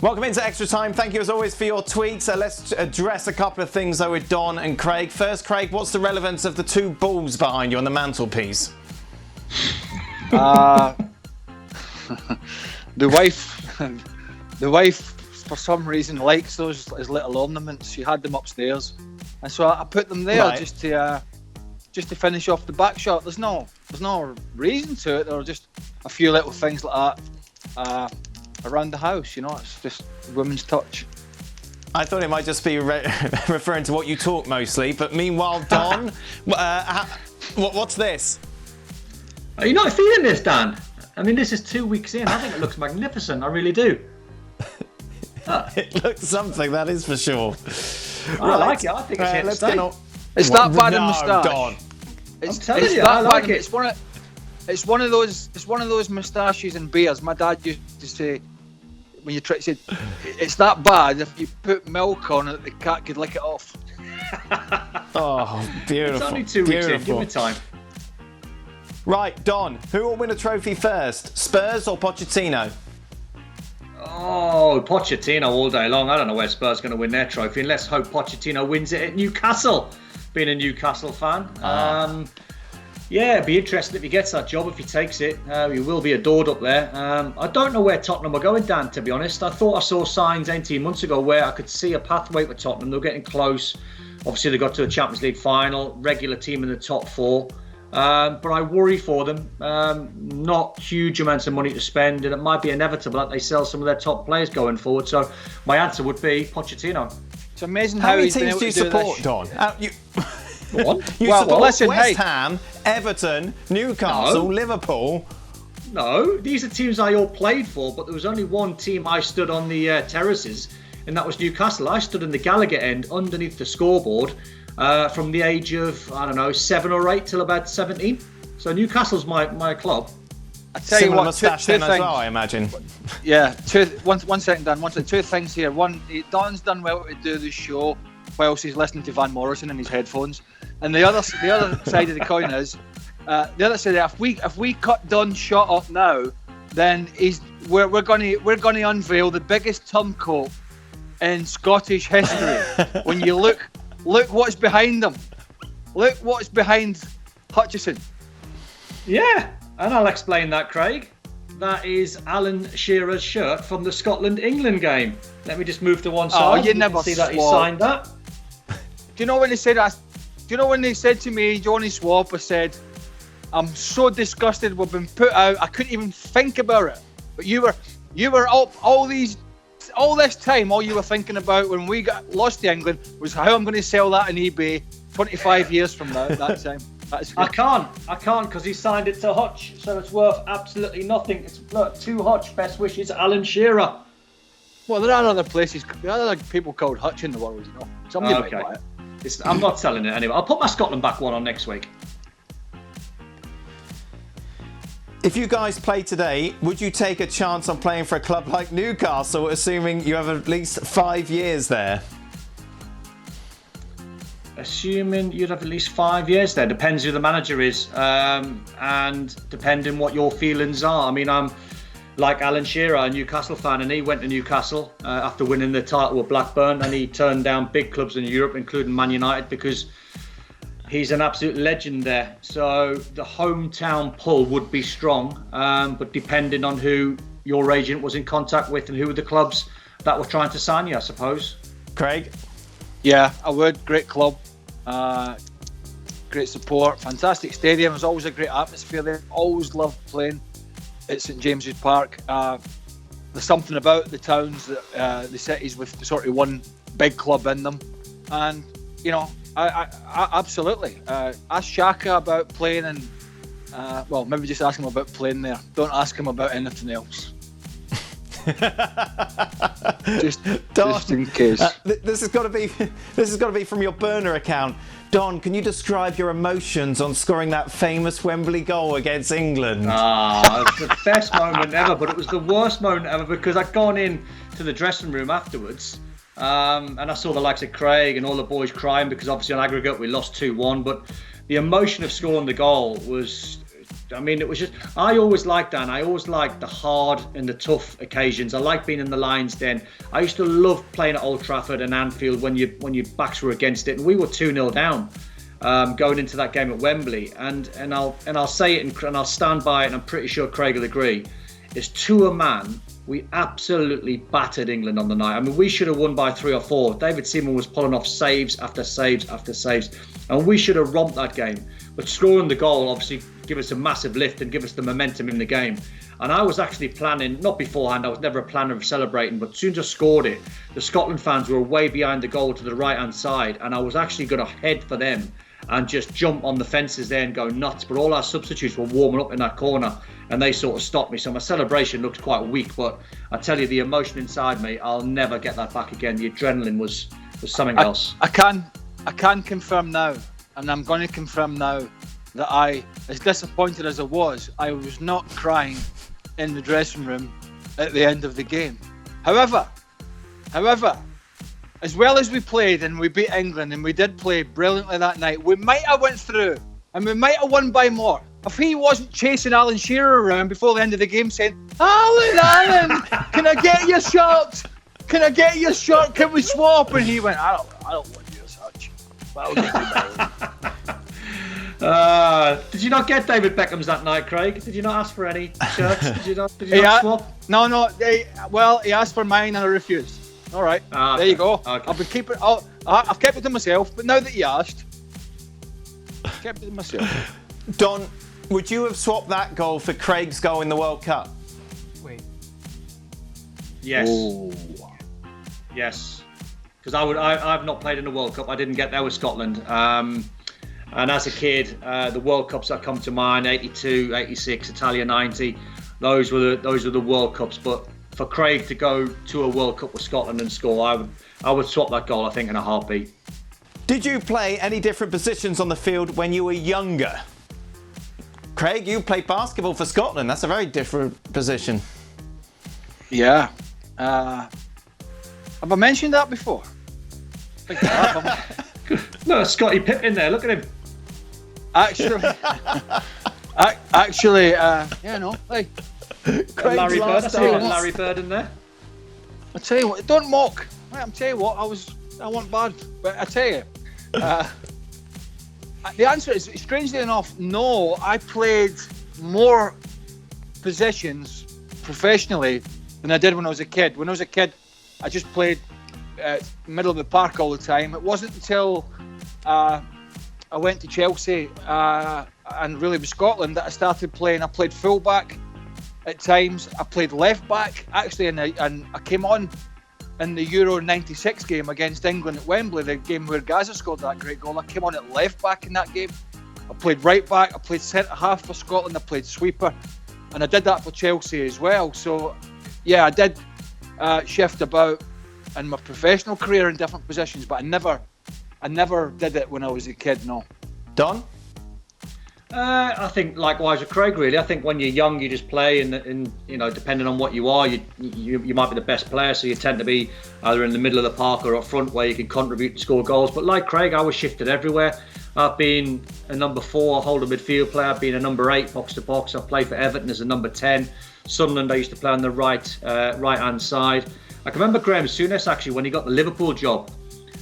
Welcome into Extra Time. Thank you as always for your tweets. Let's address a couple of things though with Don and Craig. First, Craig, what's the relevance of the two balls behind you on the mantelpiece? The wife, for some reason, likes those as little ornaments. She had them upstairs, and so I put them there just to finish off the back shot. There's no reason to it. There are just a few little things like that around the house. It's just women's touch. I thought it might just be referring to what you talk mostly, but meanwhile, Don, what's this? Are you not feeling this, Dan? I mean, this is 2 weeks in. I think it looks magnificent. I really do. It looks something, that is for sure. I like it. I think it's here to stay. It's that bad a moustache. Don. I'm telling you, I like it. It's one of those moustaches and beards. My dad used to say, when you said it's that bad, if you put milk on it, the cat could lick it off. Oh, beautiful. It's only 2 weeks in. Give me time. Right, Don, who will win a trophy first? Spurs or Pochettino? Oh, Pochettino all day long. I don't know where Spurs are going to win their trophy, and let's hope Pochettino wins it at Newcastle, being a Newcastle fan. Yeah, it'd be interesting if he gets that job, if he takes it. He will be adored up there. I don't know where Tottenham are going, Dan, to be honest. I thought I saw signs 18 months ago where I could see a pathway for Tottenham. They're getting close. Obviously, they got to a Champions League final, regular team in the top four. But I worry for them. Not huge amounts of money to spend, and it might be inevitable that they sell some of their top players going forward. So my answer would be Pochettino. It's amazing how many he's teams do you support, Don? You support West Ham, Everton, Newcastle, Liverpool. No, these are teams I all played for, but there was only one team I stood on the terraces, and that was Newcastle. I stood in the Gallagher end underneath the scoreboard from the age of, 7 or 8 till about 17. So Newcastle's my club. I tell you what, moustache then as well, I imagine. Yeah, one second, Dan. Two things here. One, Don's done well to do the show whilst he's listening to Van Morrison in his headphones, and the other side of the coin is if we cut Don's shot up now, then we're going to unveil the biggest turncoat in Scottish history. When you look what's behind them. Look what's behind Hutchison. Yeah, and I'll explain that, Craig. That is Alan Shearer's shirt from the Scotland-England game. Let me just move to one side. Oh, you never see that he signed that. Do you know when they said that? Do you know when they said to me, Johnny Swap, said, "I'm so disgusted we've been put out. I couldn't even think about it." But you were up all this time. All you were thinking about when we got lost to England was how I'm going to sell that on eBay 25 years from now. That time. I can't because he signed it to Hutch, so it's worth absolutely nothing. It's to Hutch. Best wishes, Alan Shearer. Well, there are other places. There are other people called Hutch in the world, Somebody might buy it. I'm not selling it anyway. I'll put my Scotland back one on next week. If you guys play today, would you take a chance on playing for a club like Newcastle, assuming you have at least 5 years there? Assuming you'd have at least 5 years there. Depends who the manager is, and depending what your feelings are. I mean, I'm like Alan Shearer, a Newcastle fan, and he went to Newcastle after winning the title with Blackburn, and he turned down big clubs in Europe, including Man United, because he's an absolute legend there. So the hometown pull would be strong, but depending on who your agent was in contact with and who were the clubs that were trying to sign you, I suppose. Craig? Yeah, I would. Great club. Great support. Fantastic stadium. There's always a great atmosphere there. Always loved playing at St James's Park. There's something about the towns, the cities with sort of one big club in them. And, I absolutely. Ask Shaka about playing and, maybe just ask him about playing there. Don't ask him about anything else. just in case. This has got to be from your burner account. Don, can you describe your emotions on scoring that famous Wembley goal against England? It was the best moment ever, but it was the worst moment ever because I'd gone in to the dressing room afterwards, and I saw the likes of Craig and all the boys crying because obviously on aggregate we lost 2-1, but the emotion of scoring the goal was I mean, it was just, I always liked Dan. I always liked the hard and the tough occasions. I liked being in the Lions Den. I used to love playing at Old Trafford and Anfield when your backs were against it. And we were 2-0 down going into that game at Wembley. And I'll say it and I'll stand by it, and I'm pretty sure Craig will agree. It's to a man, we absolutely battered England on the night. I mean, we should have won by 3 or 4. David Seaman was pulling off saves after saves after saves, and we should have romped that game. But scoring the goal obviously give us a massive lift and give us the momentum in the game. And I was actually planning, not beforehand, I was never a planner of celebrating, but as soon as I scored it, the Scotland fans were way behind the goal to the right-hand side, and I was actually going to head for them and just jump on the fences there and go nuts. But all our substitutes were warming up in that corner, and they sort of stopped me. So my celebration looked quite weak, but I tell you, the emotion inside me, I'll never get that back again. The adrenaline was something else. I can confirm now, and I'm going to confirm now, that I, as disappointed as I was not crying in the dressing room at the end of the game. However, as well as we played and we beat England and we did play brilliantly that night, we might have went through and we might have won by more if he wasn't chasing Alan Shearer around before the end of the game saying, Alan, can I get your shirt? Can I get your shirt? Can we swap? And he went, I don't want yours, Hutch. But I'll give you mine. Did you not get David Beckham's that night, Craig? Did you not ask for any shirts? Did you not swap? No. He asked for mine and I refused. All right, there you go. Okay. I'll be keeping. I've kept it to myself, but now that you asked, I've kept it to myself. Don, would you have swapped that goal for Craig's goal in the World Cup? Wait. Yes. Ooh. Yes. Because I've not played in the World Cup. I didn't get there with Scotland. And as a kid, the World Cups that come to mind, 82, 86, Italia 90, those were the World Cups. But for Craig to go to a World Cup with Scotland and score, I would swap that goal, I think, in a heartbeat. Did you play any different positions on the field when you were younger? Craig, you played basketball for Scotland. That's a very different position. Yeah. Have I mentioned that before? I think I have. No, Scotty Pippen there. Look at him. Actually, yeah, no. Hey, Larry Bird. I see Larry Bird in there. I tell you what, don't mock. I'm tell you what, I want bad, but I tell you, the answer is, strangely enough, no. I played more positions professionally than I did when I was a kid. When I was a kid, I just played middle of the park all the time. It wasn't until I went to Chelsea and really with Scotland that I started playing. I played fullback at times. I played left back actually, and I came on in the Euro '96 game against England at Wembley, the game where Gaza scored that great goal. I came on at left back in that game. I played right back. I played centre half for Scotland. I played sweeper, and I did that for Chelsea as well. So, yeah, I did shift about in my professional career in different positions, but I never did it when I was a kid. No. Don? I think likewise with Craig. Really, I think when you're young, you just play, and you know, depending on what you are, you might be the best player, so you tend to be either in the middle of the park or up front where you can contribute and score goals. But like Craig, I was shifted everywhere. I've been a number 4 holder midfield player. I've been a number 8 box to box. I've played for Everton as a number 10. Sunderland, I used to play on the right hand side. I can remember Graham Souness actually when he got the Liverpool job,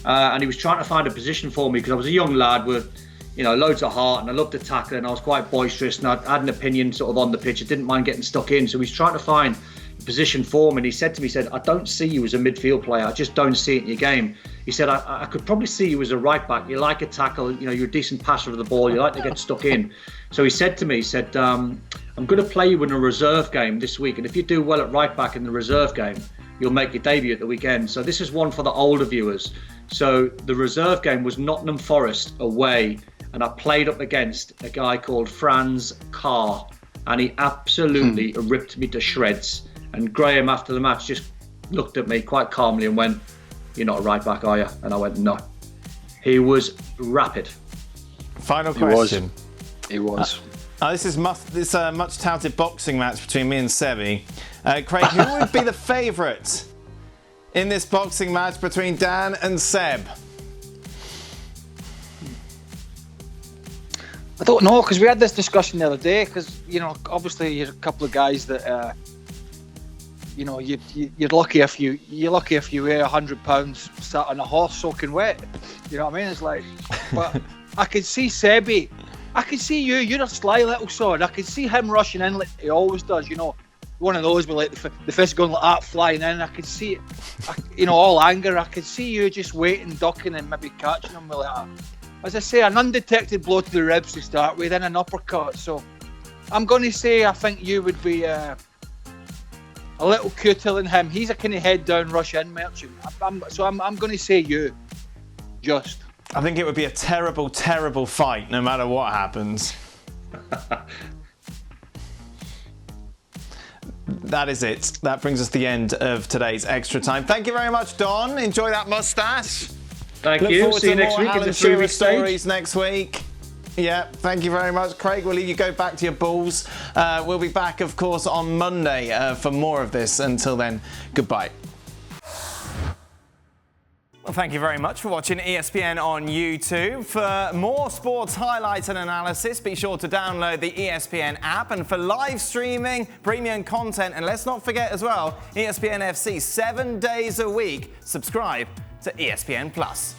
and he was trying to find a position for me because I was a young lad with, you know, loads of heart, and I loved to tackle, and I was quite boisterous, and I had an opinion sort of on the pitch. I didn't mind getting stuck in, so he's trying to find a position for me, and he said to me, I don't see you as a midfield player. I just don't see it in your game. He said, I could probably see you as a right back. You like a tackle, you know, you're a decent passer of the ball, you like to get stuck in. So he said to me, I'm going to play you in a reserve game this week, and if you do well at right back in the reserve game, you'll make your debut at the weekend. So this is one for the older viewers. So the reserve game was Nottingham Forest away, and I played up against a guy called Franz Carr, and he absolutely ripped me to shreds. And Graham, after the match, just looked at me quite calmly and went, "You're not a right back, are you?" And I went, "No." He was rapid. Final question. He was. This is much touted boxing match between me and Sebi. Craig, who would be the favourite in this boxing match between Dan and Seb? I don't know, because we had this discussion the other day. Because obviously you're a couple of guys that you're lucky if you weigh £100 sat on a horse soaking wet. You know what I mean? It's like, but I could see Sebi. I could see you. You're a sly little sword. I could see him rushing in like he always does. One of those with like the fist going like that, flying in. I could see it. All anger. I could see you just waiting, ducking, and maybe catching him with like as I say, an undetected blow to the ribs to start with, then an uppercut. So I'm going to say I think you would be a little cuter than him. He's a kind of head down, rush in merchant. I'm going to say you. Just. I think it would be a terrible, terrible fight, no matter what happens. That is it. That brings us to the end of today's Extra Time. Thank you very much, Don. Enjoy that moustache. Thank Look you. forward See you to next more week in Alan the Shearer 3-week stage. stories next week. Yeah, thank you very much, Craig. We'll leave you go back to your Bulls. We'll be back, of course, on Monday for more of this. Until then, goodbye. Well, thank you very much for watching ESPN on YouTube. For more sports highlights and analysis, be sure to download the ESPN app. And for live streaming, premium content, and let's not forget as well, ESPN FC 7 days a week. Subscribe to ESPN Plus.